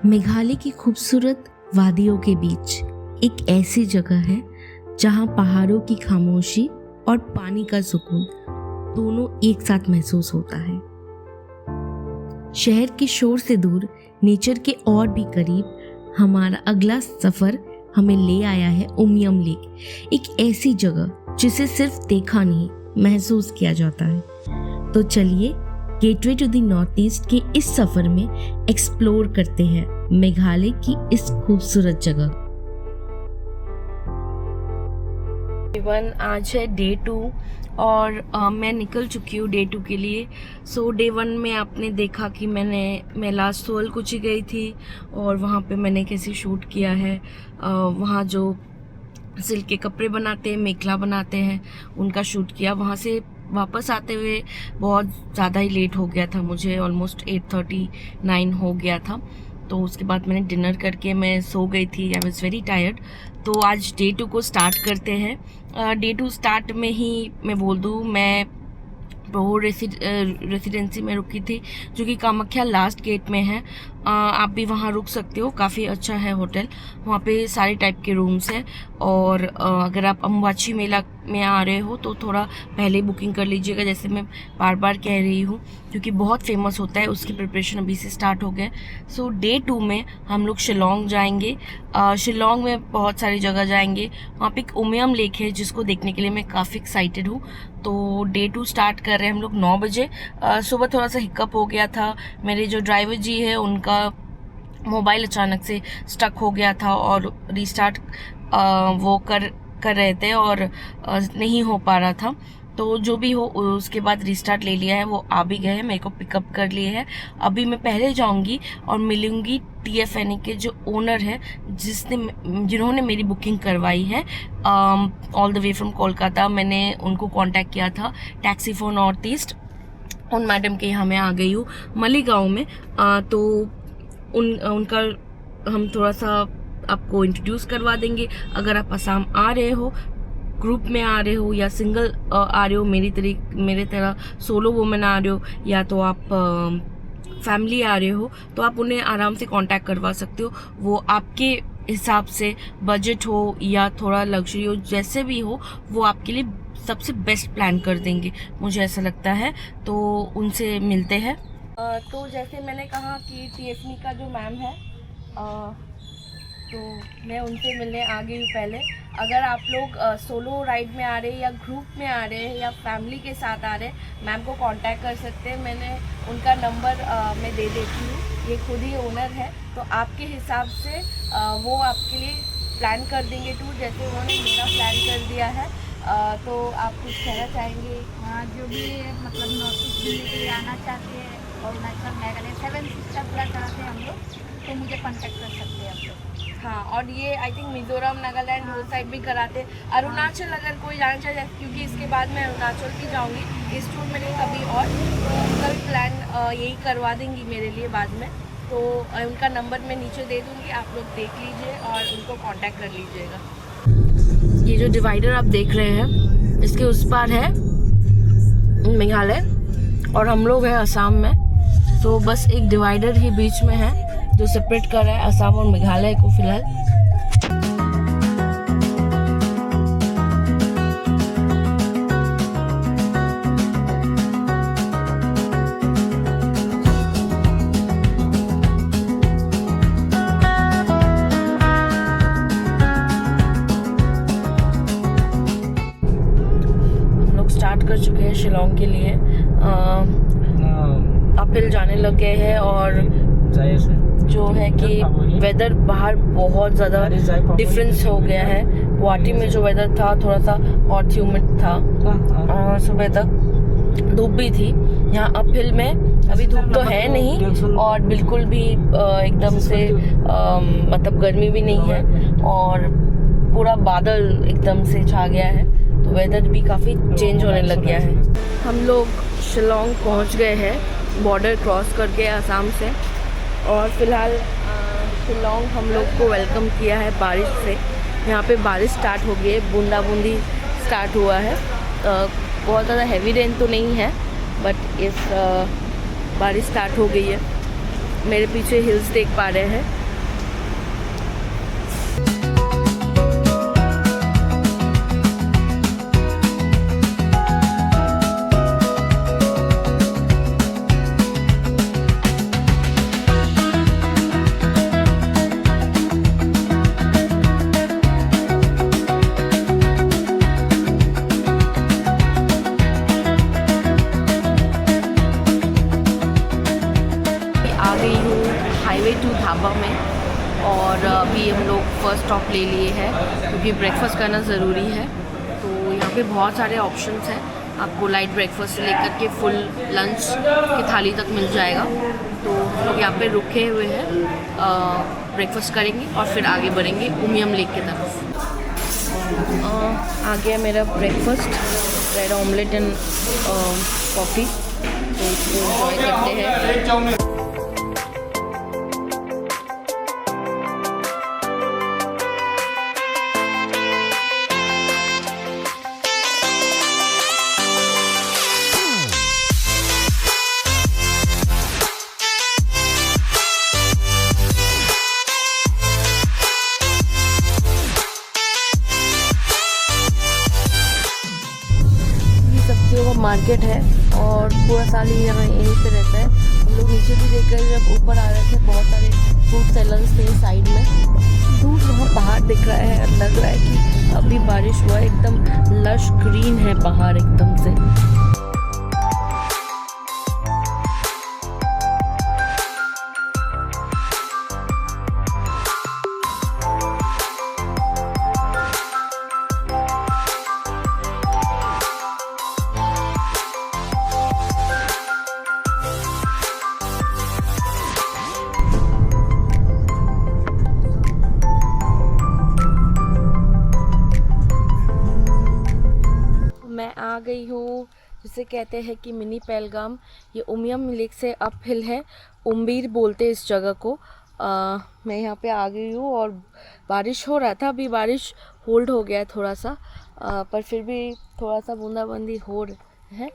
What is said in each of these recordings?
मेघालय की खूबसूरत वादियों के बीच एक ऐसी जगह है जहां पहाड़ों की खामोशी और पानी का सुकून दोनों एक साथ महसूस होता है। शहर के शोर से दूर, नेचर के और भी करीब हमारा अगला सफर हमें ले आया है उमियम लेक, एक ऐसी जगह जिसे सिर्फ देखा नहीं महसूस किया जाता है। तो चलिए gateway to the north east के इस सफर में एक्सप्लोर करते हैं मेघालय की इस खूबसूरत जगह। आज है डे 2 और मैं निकल चुकी हूँ डे 2 के लिए। सो डे 1 में आपने देखा कि मैं लास्ट सोल कुची गई थी और वहाँ पे मैंने कैसे शूट किया है। वहाँ जो सिल्क के कपड़े बनाते हैं, मेखला बनाते हैं, उनका शूट किया। वहाँ से वापस आते हुए बहुत ज़्यादा ही लेट हो गया था, मुझे ऑलमोस्ट 8:39 हो गया था। तो उसके बाद मैंने डिनर करके मैं सो गई थी। I was very tired. तो आज डे 2 को स्टार्ट करते हैं। डे 2 स्टार्ट में ही मैं बोल दूँ, मैं प्रो रेसिडेंसी में रुकी थी जो कि कामाख्या लास्ट गेट में है। आप भी वहाँ रुक सकते हो, काफ़ी अच्छा है होटल। वहाँ पे सारे टाइप के रूम्स हैं और अगर आप अम्बाची मेला में आ रहे हो तो थोड़ा पहले बुकिंग कर लीजिएगा, जैसे मैं बार बार कह रही हूँ, क्योंकि बहुत फेमस होता है। उसकी प्रिपरेशन अभी से स्टार्ट हो गए। सो डे 2 में हम लोग शिलोंग जाएंगे। शिलोंग में बहुत सारी जगह जाएंगे। वहाँ पे एक उमियम लेक है जिसको देखने के लिए मैं काफ़ी एक्साइटेड हूँ। तो डे 2 स्टार्ट कर रहे हैं हम लोग 9 बजे। सुबह थोड़ा सा हिकअप हो गया था। मेरे जो ड्राइवर जी है उनका मोबाइल अचानक से स्टक हो गया था और रीस्टार्ट वो कर रहे थे और नहीं हो पा रहा था। तो जो भी हो, उसके बाद रीस्टार्ट ले लिया है, वो आ भी गए हैं, मेरे को पिकअप कर लिए हैं। अभी मैं पहले जाऊंगी और मिलूंगी TFNA के जो ओनर है, जिन्होंने मेरी बुकिंग करवाई है all the way from Kolkata. मैंने उनको कांटेक्ट किया था टैक्सी फॉर नॉर्थ ईस्ट। उन मैडम के यहाँ मैं आ गई हूँ मलीगांव में। तो उनका हम थोड़ा सा आपको इंट्रोड्यूस करवा देंगे। अगर आप असम आ रहे हो, ग्रुप में आ रहे हो या सिंगल आ रहे हो, मेरे तरह सोलो वुमेन आ रहे हो, या तो आप फैमिली आ रहे हो, तो आप उन्हें आराम से कांटेक्ट करवा सकते हो। वो आपके हिसाब से, बजट हो या थोड़ा लग्जरी हो, जैसे भी हो, वो आपके लिए सबसे बेस्ट प्लान कर देंगे, मुझे ऐसा लगता है। तो उनसे मिलते हैं। तो जैसे मैंने कहा कि TFNA का जो मैम है, तो मैं उनसे मिलने आ गई हूँ पहले। अगर आप लोग सोलो राइड में आ रहे हैं या ग्रुप में आ रहे हैं या फैमिली के साथ आ रहे हैं, मैम को कांटेक्ट कर सकते हैं। मैंने उनका नंबर मैं दे देती हूँ, ये खुद ही ओनर है। तो आपके हिसाब से वो आपके लिए प्लान कर देंगे टूर, जैसे उन्होंने मेरा प्लान कर दिया है। तो आप कुछ कहना चाहेंगे? हाँ, जो भी मतलब नॉर्थ ईस्ट घूमने के लिए आना चाहते हैं और अरुणाचल मेघालय 7 सिस्टर पूरा कराते हैं हम लोग, तो मुझे कांटेक्ट कर सकते हैं आप लोग। हाँ, और ये आई थिंक मिजोरम, नागालैंड वो साइड भी कराते हैं। अरुणाचल अगर कोई जाना चाहे, क्योंकि इसके बाद मैं अरुणाचल भी जाऊँगी इस टूर में, नहीं कभी और, तो उनका भी प्लान यही करवा देंगी मेरे लिए बाद में। तो उनका नंबर मैं नीचे दे दूँगी, आप लोग देख लीजिए और उनको कांटेक्ट कर लीजिएगा। ये जो डिवाइडर आप देख रहे हैं, इसके उस पार है मेघालय और हम लोग हैं असम में। तो बस एक डिवाइडर ही बीच में है जो सेपरेट कर रहा है असम और मेघालय को फिलहाल। हम लोग स्टार्ट कर चुके हैं शिलोंग के लिए। अपहिल जाने लग गए हैं और जो है कि वेदर बाहर बहुत ज़्यादा डिफरेंस हो गया है। गुवाहाटी में जो वेदर था थोड़ा सा हॉट ह्यूमिड था और सुबह तक धूप भी थी। यहाँ अपहिल में अभी धूप तो है नहीं और बिल्कुल भी एकदम से मतलब गर्मी भी नहीं है और पूरा बादल एकदम से छा गया है, तो वेदर भी काफ़ी चेंज होने लग गया है। हम लोग शिलोंग पहुँच गए हैं बॉर्डर क्रॉस करके असम से, और फिलहाल शिलोंग हम लोग को वेलकम किया है बारिश से। यहाँ पे बारिश स्टार्ट हो गई है, बूंदा बूंदी स्टार्ट हुआ है। बहुत ज़्यादा हैवी रेन तो नहीं है, बट इस बारिश स्टार्ट हो गई है। मेरे पीछे हिल्स देख पा रहे हैं। आ गई हूँ हाईवे टू ढाबा में और अभी हम लोग फर्स्ट स्टॉप ले लिए हैं क्योंकि ब्रेकफास्ट करना ज़रूरी है। तो यहाँ पे बहुत सारे ऑप्शंस हैं, आपको लाइट ब्रेकफास्ट से लेकर के फुल लंच की थाली तक मिल जाएगा। तो हम लोग यहाँ पे रुके हुए हैं, ब्रेकफास्ट करेंगे और फिर आगे बढ़ेंगे उमियम लेक की तरफ। आ गया मेरा breakfast, bread omelette and coffee. तो इसको एंजॉय करते हैं। सब्जियों का मार्केट है और पूरा साल ही यहाँ यहीं पे रहता है। हम लोग नीचे भी देख रहे हैं, जब ऊपर आ रहे थे बहुत सारे फ्रूट सेलर्स थे साइड में। दूर वहाँ पहाड़ दिख रहा है, लग रहा है कि अभी बारिश हुआ है। एकदम लश ग्रीन है पहाड़ एकदम से। मैं आ गई हूँ जिसे कहते हैं कि मिनी पहलगाम। ये उमियम लेक से अप हिल है, उम्बीर बोलते हैं इस जगह को। मैं यहाँ पे आ गई हूँ और बारिश हो रहा था, अभी बारिश होल्ड हो गया है थोड़ा सा, पर फिर भी थोड़ा सा बूंदाबांदी हो रही है।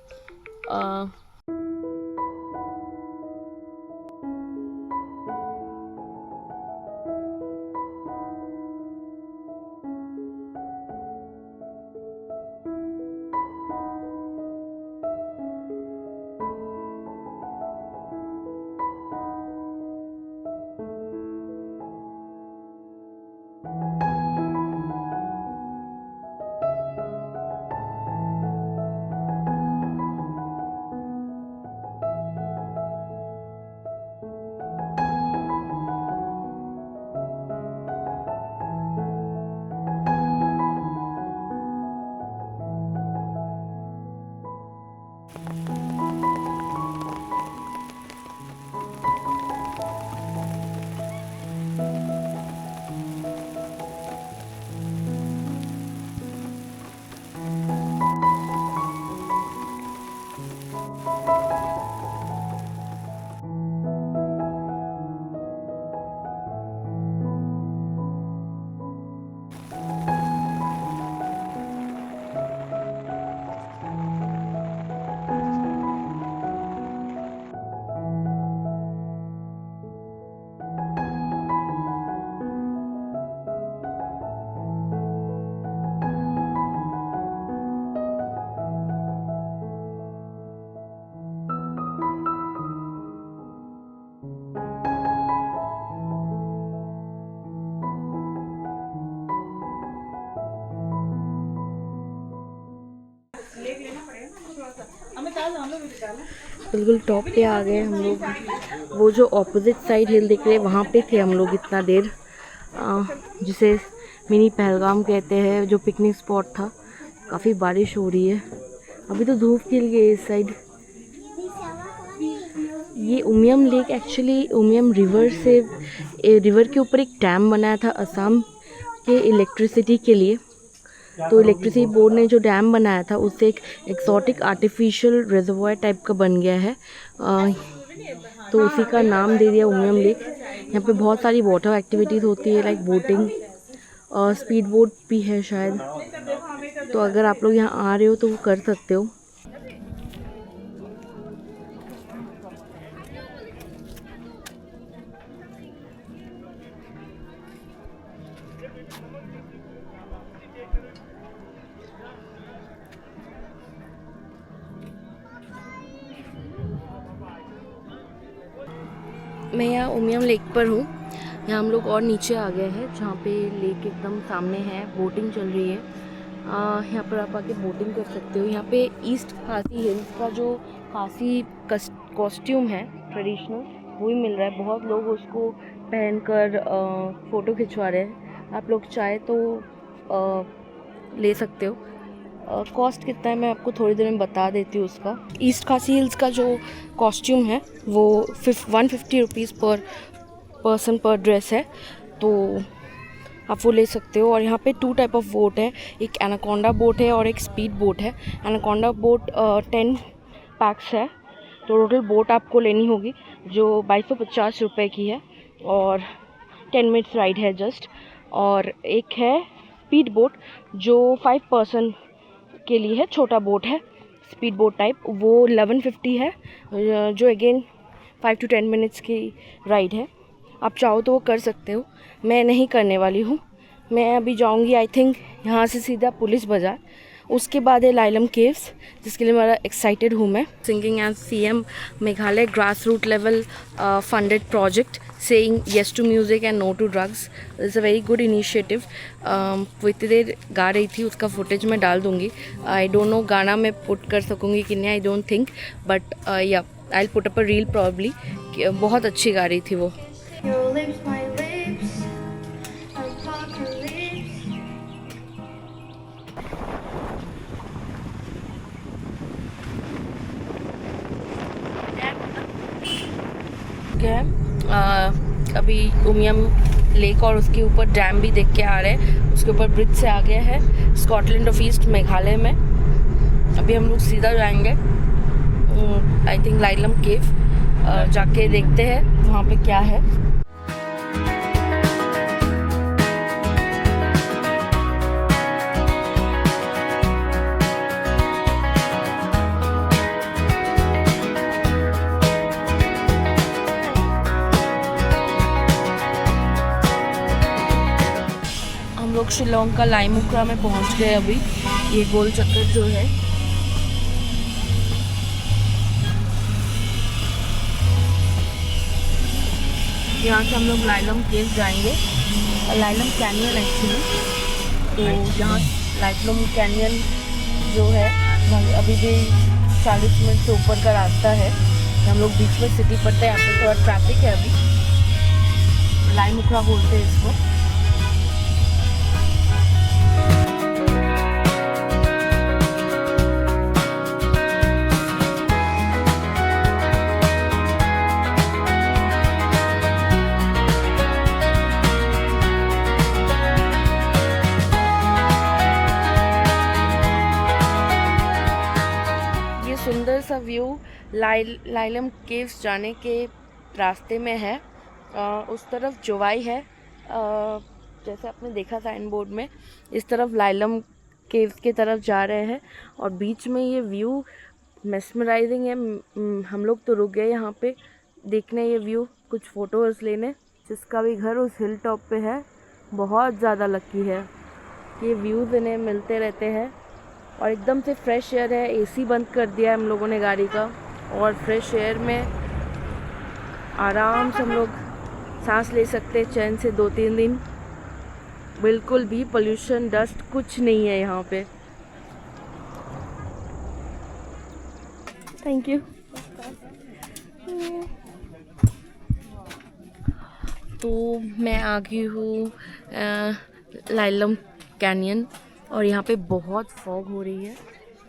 बिल्कुल टॉप पे आ गए हम लोग। वो जो ऑपोजिट साइड हिल दिख रहे हैं वहाँ पे थे हम लोग इतना देर, जिसे मिनी पहलगाम कहते हैं, जो पिकनिक स्पॉट था। काफ़ी बारिश हो रही है, अभी तो धूप खिल गई है इस साइड। ये Umiam lake actually Umiam river के ऊपर एक डैम बनाया था असम के इलेक्ट्रिसिटी के लिए। तो इलेक्ट्रिसिटी बोर्ड ने जो डैम बनाया था उससे एक एक्सोटिक आर्टिफिशियल रिजर्वॉयर टाइप का बन गया है, तो उसी का नाम दे दिया उमियम लेक। यहाँ पे बहुत सारी वाटर एक्टिविटीज़ होती है, लाइक बोटिंग और स्पीड बोट भी है शायद। तो अगर आप लोग यहाँ आ रहे हो तो वो कर सकते हो। मैं यहाँ उमियम लेक पर हूँ। यहाँ हम लोग और नीचे आ गए हैं जहाँ पे लेक एकदम सामने है, बोटिंग चल रही है। यहाँ पर आप आके बोटिंग कर सकते हो। यहाँ पे ईस्ट खासी हिल्स का जो खासी कॉस्ट्यूम है ट्रेडिशनल, वो ही मिल रहा है। बहुत लोग उसको पहनकर फ़ोटो खिंचवा रहे हैं। आप लोग चाहे तो ले सकते हो। कॉस्ट कितना है मैं आपको थोड़ी देर में बता देती हूँ उसका। ईस्ट खासी हिल्स का जो कॉस्ट्यूम है वो 150 रुपीज़ पर पर्सन पर ड्रेस है, तो आप वो ले सकते हो। और यहाँ पे 2 टाइप ऑफ बोट है, एक एनाकोंडा बोट है और एक स्पीड बोट है। एनाकोंडा बोट 10 पैक्स है, तो टोटल बोट आपको लेनी होगी जो 2250 रुपये की है और 10 मिनट्स राइड है जस्ट। और एक है स्पीड बोट जो 5 पर्सन के लिए है, छोटा बोट है स्पीड बोट टाइप, वो 1150 है जो अगेन 5 to 10 मिनट्स की राइड है। आप चाहो तो वो कर सकते हो, मैं नहीं करने वाली हूँ। मैं अभी जाऊँगी आई थिंक यहाँ से सीधा पुलिस बाज़ार, उसके बाद है लाइलम केव्स जिसके लिए मेरा एक्साइटेड हूँ मैं। Singing as CM Meghalaya grass root level funded project saying yes to music and no to drugs is a very good initiative. वो इतनी देर गा रही थी, उसका फुटेज मैं डाल दूँगी। आई डोंट नो गाना मैं पुट कर सकूँगी कि नहीं, आई डोंट थिंक, बट या I will put up a reel probably. बहुत अच्छी गा रही थी वो। Your lips, my lips, I'll talk your lips. अभी उमियम लेक और उसके ऊपर डैम भी देख के आ रहे हैं। उसके ऊपर ब्रिज से आ गया है स्कॉटलैंड ऑफ ईस्ट मेघालय में। अभी हम लोग सीधा जाएंगे आई थिंक लाइलम केव, जाके देखते हैं वहाँ पे क्या है। हम लोग शिलोंग का लाइमुक्रा में पहुंच गए अभी। ये गोल चक्कर जो है, यहाँ से हम लोग लाइलम केव जाएंगे, लाइलम कैनियन एक्चुअली। तो यहाँ लाइलम कैनियन जो है अभी भी 40 मिनट से ऊपर का रास्ता है। हम लोग बीच में सिटी पड़ता है, यहाँ पे थोड़ा ट्रैफिक है अभी। लाइमुक्रा बोलते हैं इसको। सुंदर सा व्यू लाइलम केव्स जाने के रास्ते में है। उस तरफ जोवाई है, जैसे आपने देखा साइन बोर्ड में। इस तरफ लाइलम केव्स की तरफ जा रहे हैं और बीच में ये व्यू मेस्मराइजिंग है। हम लोग तो रुक गए यहाँ पे देखने ये व्यू, कुछ फ़ोटोज़ लेने। जिसका भी घर उस हिल टॉप पे है बहुत ज़्यादा लकी है, ये व्यूज़ इन्हें मिलते रहते हैं। और एकदम से फ्रेश एयर है, AC बंद कर दिया है हम लोगों ने गाड़ी का, और फ्रेश एयर में आराम से हम लोग सांस ले सकते हैं चैन से 2-3 दिन। बिल्कुल भी पोल्यूशन डस्ट कुछ नहीं है यहाँ पे। Thank you. तो मैं आ गई हूँ लाइलम कैनियन और यहाँ पे बहुत फॉग हो रही है।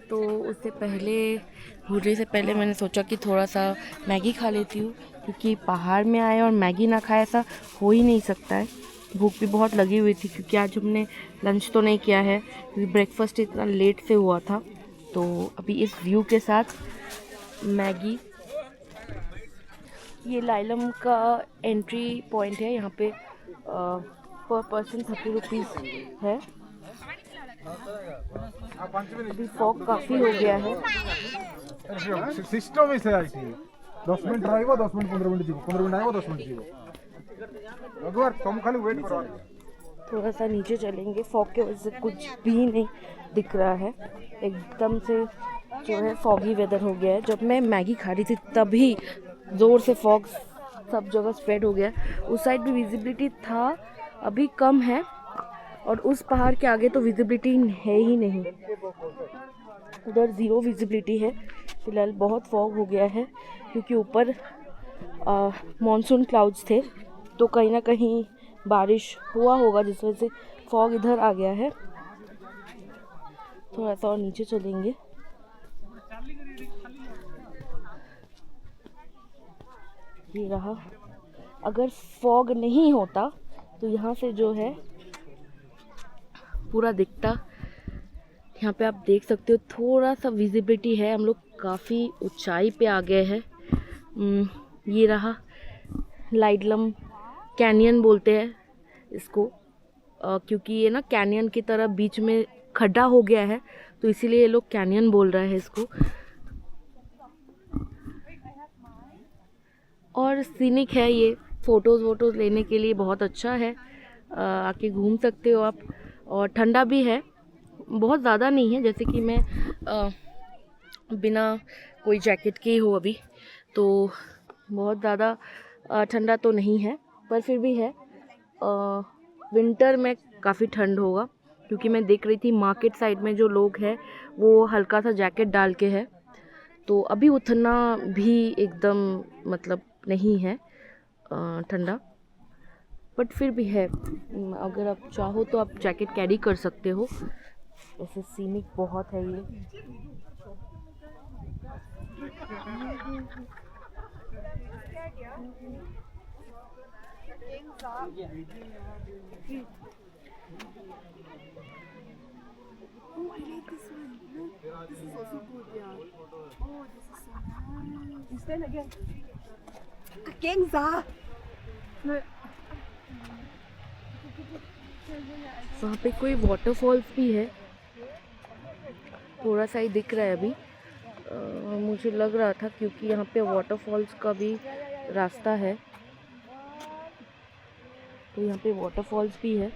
तो उससे पहले घूरने से पहले मैंने सोचा कि थोड़ा सा मैगी खा लेती हूँ, क्योंकि पहाड़ में आए और मैगी ना खाए ऐसा हो ही नहीं सकता है। भूख भी बहुत लगी हुई थी क्योंकि आज हमने लंच तो नहीं किया है क्योंकि ब्रेकफास्ट इतना लेट से हुआ था। तो अभी इस व्यू के साथ मैगी। ये लाइलम का एंट्री पॉइंट है, यहाँ पे पर पर्सन 30 रुपीज़ है। अभी फॉग काफ़ी हो गया है। सिस्टम ऐसे आई थी 10 मिनट रहेगा, 10 मिनट 15 मिनट जीवो, 15 मिनट आएगा 10 मिनट जीवो। अगर तुम खाली वेट करो। थोड़ा सा नीचे चलेंगे। फॉग की वजह से कुछ भी नहीं दिख रहा है, एकदम से जो है फॉगी वेदर हो गया है। जब मैं मैगी खा रही थी तभी ज़ोर से फॉग सब जगह स्प्रेड हो गया। उस साइड भी विजिबिलिटी था, अभी कम है, और उस पहाड़ के आगे तो विजिबिलिटी है ही नहीं, उधर ज़ीरो विजिबिलिटी है फिलहाल। बहुत फॉग हो गया है क्योंकि ऊपर मॉनसून क्लाउड्स थे, तो कहीं ना कहीं बारिश हुआ होगा जिस वजह से फॉग इधर आ गया है। थोड़ा सा और नीचे चलेंगे। ये रहा। अगर फॉग नहीं होता तो यहाँ से जो है पूरा दिखता। यहाँ पे आप देख सकते हो थोड़ा सा विजिबिलिटी है, हम लोग काफ़ी ऊंचाई पे आ गए हैं। ये रहा लाइडलम कैनियन बोलते हैं इसको, क्योंकि ये ना कैनियन की तरह बीच में खड्डा हो गया है, तो इसीलिए ये लोग कैनियन बोल रहे हैं इसको। और सीनिक है ये, फ़ोटोज़ वोटोज़ लेने के लिए बहुत अच्छा है, आके घूम सकते हो आप। और ठंडा भी है, बहुत ज़्यादा नहीं है, जैसे कि मैं बिना कोई जैकेट के हो अभी, तो बहुत ज़्यादा ठंडा तो नहीं है, पर फिर भी है। विंटर में काफ़ी ठंड होगा, क्योंकि मैं देख रही थी मार्केट साइड में जो लोग हैं वो हल्का सा जैकेट डाल के है, तो अभी उतना भी एकदम मतलब नहीं है ठंडा, बट फिर भी है। अगर आप चाहो तो आप जैकेट कैरी कर सकते हो। ऐसे सीनिक बहुत है ये। Oh, I like this one. No, this is also good, yeah. Oh, this is so nice. You stand again. Gangsa. वहाँ पे कोई वाटरफॉल्स भी है, थोड़ा सा ही दिख रहा है अभी। मुझे लग रहा था क्योंकि यहाँ पे वाटरफॉल्स का भी रास्ता है, तो यहाँ पे वाटरफॉल्स भी है।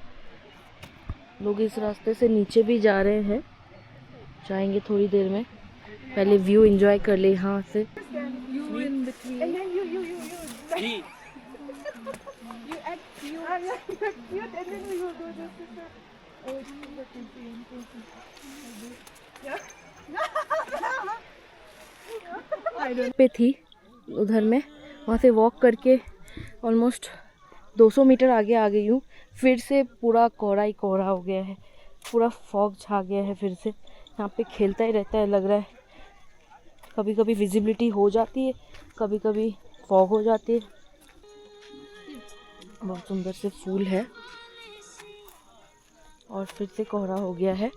लोग इस रास्ते से नीचे भी जा रहे हैं, जाएंगे थोड़ी देर में। पहले व्यू एंजॉय कर ले यहाँ से। पे थी उधर में, वहाँ से वॉक करके ऑलमोस्ट 200 मीटर आगे आ गई हूँ। फिर से पूरा कोहरा ही कोहरा हो गया है, पूरा फॉग छा गया है। फिर से यहाँ पे खेलता ही रहता है लग रहा है। कभी कभी विजिबिलिटी हो जाती है, कभी कभी फॉग हो जाती है। बहुत सुंदर से फूल है और फिर से कोहरा हो गया है।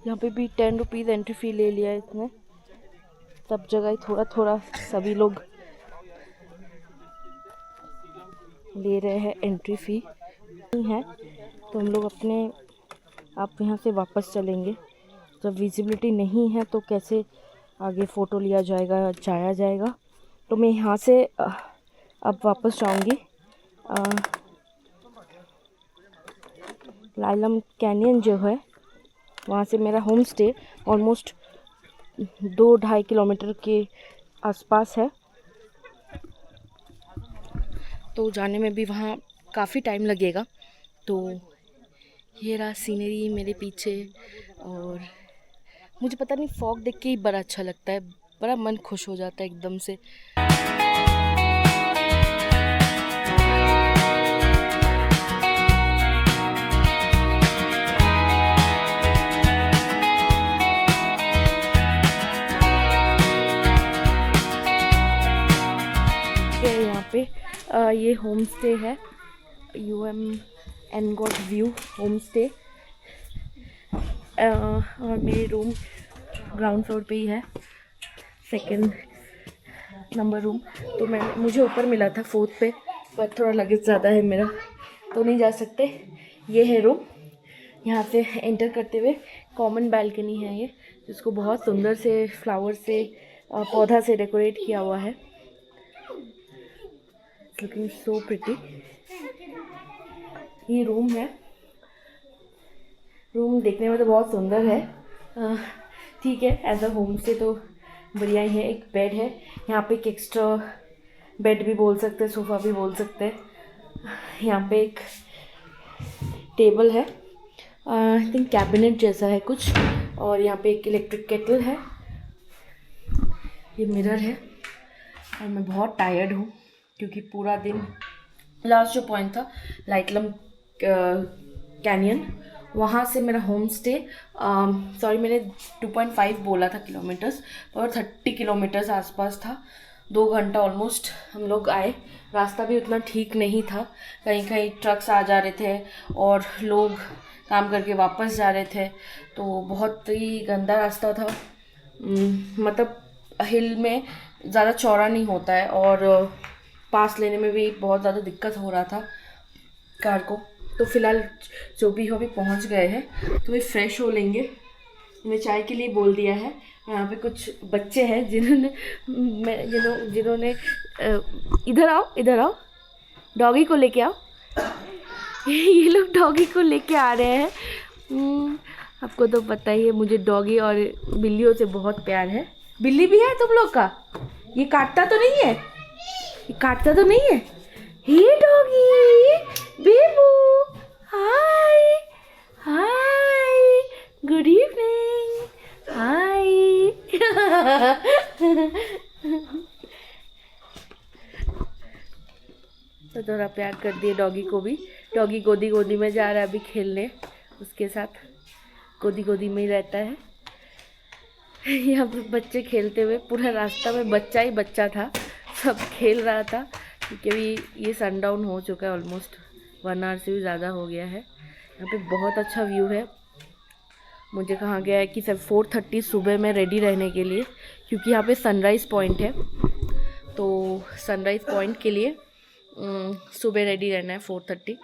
यहाँ पे भी 10 रुपीज़ एंट्री फ़ी ले लिया है इसने। सब जगह ही थोड़ा थोड़ा सभी लोग ले रहे हैं एंट्री फ़ी है, तो हम लोग अपने आप यहाँ से वापस चलेंगे। जब विजिबिलिटी नहीं है तो कैसे आगे फ़ोटो लिया जाएगा, जाया जाएगा। तो मैं यहाँ से अब वापस जाऊँगी। लाइलम कैनियन जो है वहाँ से मेरा होम स्टे ऑलमोस्ट 2-2.5 किलोमीटर के आसपास है, तो जाने में भी वहाँ काफ़ी टाइम लगेगा। तो ये रहा सीनरी मेरे पीछे, और मुझे पता नहीं फॉग देख के ही बड़ा अच्छा लगता है, बड़ा मन खुश हो जाता है एकदम से। यहाँ पे ये होम स्टे है, UM एनगॉट व्यू होम स्टे, और मेरी रूम ग्राउंड फ्लोर पे ही है, 2nd नंबर रूम। तो मुझे ऊपर मिला था 4th पे, पर थोड़ा लगेज ज़्यादा है मेरा, तो नहीं जा सकते। ये है रूम। यहाँ से एंटर करते हुए कॉमन बालकनी है ये, जिसको बहुत सुंदर से फ्लावर से पौधा से डेकोरेट किया हुआ है। Looking so pretty. ये रूम है। रूम देखने में तो बहुत सुंदर है। ठीक है, एज अ होम स्टे तो बढ़िया ही है। एक बेड है यहाँ पे, एक एक्स्ट्रा बेड भी बोल सकते हैं, सोफ़ा भी बोल सकते हैं। यहाँ पे एक टेबल है, आई थिंक कैबिनेट जैसा है कुछ, और यहाँ पे एक इलेक्ट्रिक केटल है। ये मिरर है। और मैं बहुत टायर्ड हूँ क्योंकि पूरा दिन, लास्ट जो पॉइंट था लाइटलम कैनियन, वहाँ से मेरा होम स्टे, सॉरी मैंने 2.5 बोला था किलोमीटर्स, और 30 किलोमीटर्स आसपास था। 2 घंटा ऑलमोस्ट हम लोग आए। रास्ता भी उतना ठीक नहीं था, कहीं कहीं ट्रक्स आ जा रहे थे और लोग काम करके वापस जा रहे थे, तो बहुत ही गंदा रास्ता था। मतलब हिल में ज़्यादा चौड़ा नहीं होता है, और पास लेने में भी बहुत ज़्यादा दिक्कत हो रहा था कार को। तो फ़िलहाल जो भी हो अभी पहुंच गए हैं, तो वे फ्रेश हो लेंगे। मैंने चाय के लिए बोल दिया है। यहाँ पे कुछ बच्चे हैं जिन्होंने इधर आओ, डॉगी को लेके आओ। ये लोग डॉगी को लेके आ रहे हैं। आपको तो पता ही है, मुझे डॉगी और बिल्लियों से बहुत प्यार है। बिल्ली भी है तुम लोग का? ये काटता तो नहीं है? ये काटता तो नहीं है? हे डॉगी, बेबू, हाय हाय, गुड इवनिंग, हाय। तो थोड़ा प्यार कर दिए डॉगी को भी। डॉगी गोदी में जा रहा है अभी खेलने, उसके साथ गोदी में ही रहता है। यहाँ पे बच्चे खेलते हुए, पूरा रास्ता में बच्चा ही बच्चा था, सब खेल रहा था। क्योंकि अभी ये सनडाउन हो चुका है, ऑलमोस्ट 1 आवर से भी ज़्यादा हो गया है। यहाँ पे बहुत अच्छा व्यू है। मुझे कहा गया है कि सब 4:30 सुबह में रेडी रहने के लिए, क्योंकि यहाँ पे सनराइज़ पॉइंट है। तो सनराइज़ पॉइंट के लिए सुबह रेडी रहना है 4:30,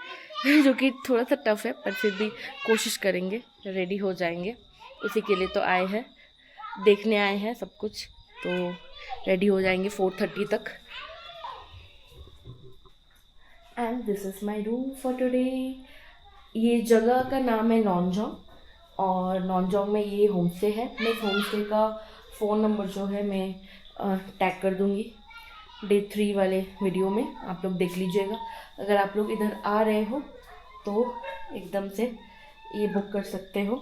जो कि थोड़ा सा टफ है, पर फिर भी कोशिश करेंगे, रेडी हो जाएंगे। उसी के लिए तो आए हैं, देखने आए हैं सब कुछ, तो रेडी हो जाएंगे 4:30 तक। And this is my room for today. ये जगह का नाम है नॉनजोंग, और नॉनजोंग में ये होम स्टे है। मैं इस होम स्टे का फ़ोन नंबर जो है मैं टैग कर दूँगी Day 3 वाले वीडियो में, आप लोग देख लीजिएगा। अगर आप लोग इधर आ रहे हो तो एकदम से ये बुक कर सकते हो।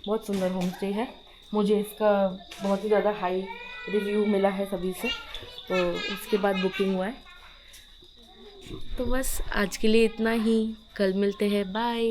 बहुत सुंदर होम स्टे है। मुझे इसका बहुत ही ज़्यादा हाई रिव्यू मिला है सभी से, तो उसके बाद बुकिंग हुआ है। तो बस आज के लिए इतना ही, कल मिलते हैं, बाय।